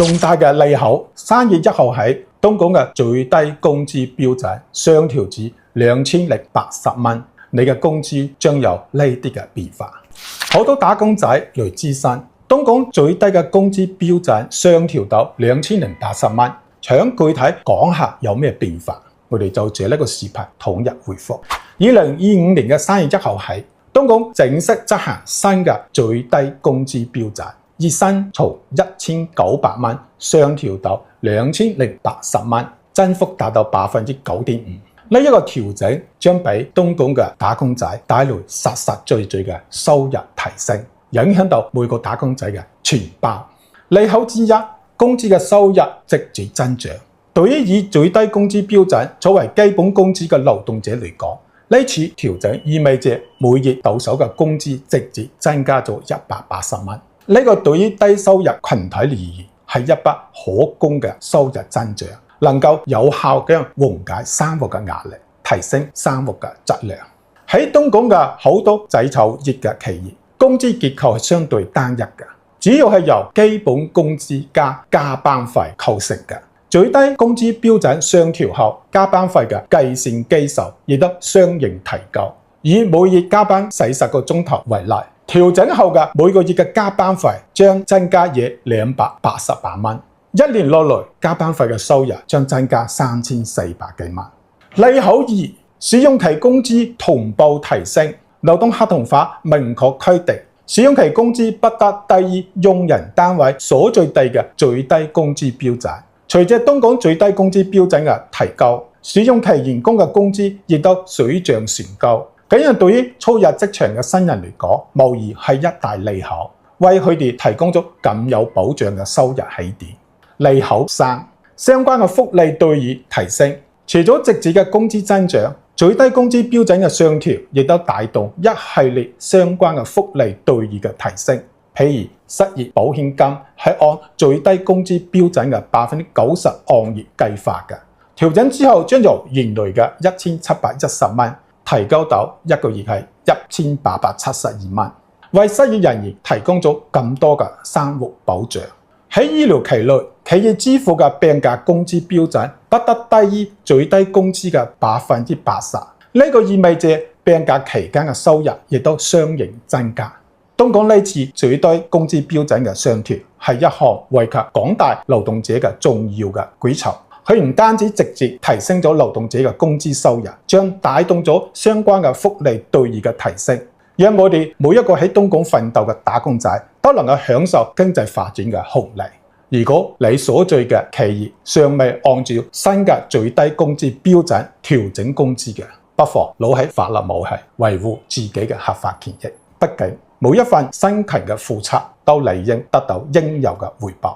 重大嘅利好，3月1號起，東莞嘅最低工資標準上調至2080蚊，你嘅工資將有呢啲嘅變化。好多打工仔嚟諮詢，東莞最低嘅工資標準上調到2080蚊，想具體講下有咩變化，我哋就借呢個視頻統一回覆。2025年嘅3月1號起，東莞正式執行新嘅最低工資標準，月薪從1900蚊上調到2080蚊，增幅達到9.5%。呢一個調整將俾東莞嘅打工仔帶來實實在在嘅收入提升，影響到每個打工仔嘅錢包。利好之一，工資嘅收入直接增長。對於以最低工資標準作為基本工資嘅勞動者嚟講，呢次調整意味着每月到手嘅工資直接增加咗180蚊。呢個對於低收入群體而言係一筆可觀嘅收入增長，能夠有效咁緩解生活嘅壓力，提升生活嘅質量。喺東莞嘅好多製造業嘅企業，工資結構係相對單一嘅，主要係由基本工資加加班費構成嘅。最低工資標準上調後，加班費嘅計算基數亦都相應提高。以每月加班40個鐘頭為例，調整後嘅每個月嘅加班費將增加約288蚊。一年落來，加班費嘅收入將增加3400幾蚊。利好二，試用期工資同步提升。勞動合同法明確規定，試用期工資不得低於用人單位所在地嘅最低工資標準。隨着東莞最低工資標準嘅提高，試用期員工嘅工資亦都水漲船高。咁樣對於初入職場嘅新人嚟講，無疑係一大利好，為佢哋提供咗更有保障嘅收入起點。利好三，相關嘅福利待遇提升。除咗直接嘅工資增長，最低工資標準嘅上調亦都帶動一系列相關嘅福利待遇嘅提升。譬如失業保險金係按最低工資標準嘅90%按月計發嘅，調整之後將由原來嘅1710蚊提高到一個月係1872蚊，為失業人員提供咗更多嘅生活保障。喺醫療期內，企業支付嘅病假工資標準不得低於最低工資嘅80%。呢個意味着病假期間嘅收入亦都相應增加。東莞呢次最低工資標準嘅上調係一項惠及廣大勞動者嘅重要嘅舉措。佢唔單止直接提升咗勞動者嘅工資收入，將帶動咗相關嘅福利待遇嘅提升，讓我哋每一個喺東莞奮鬥嘅打工仔都能夠享受經濟發展嘅紅利。如果你所在嘅企業尚未按照新嘅最低工資標準調整工資嘅，不妨攞起法律武器維護自己嘅合法權益。畢竟每一份辛勤嘅付出都理應得到應有嘅回報。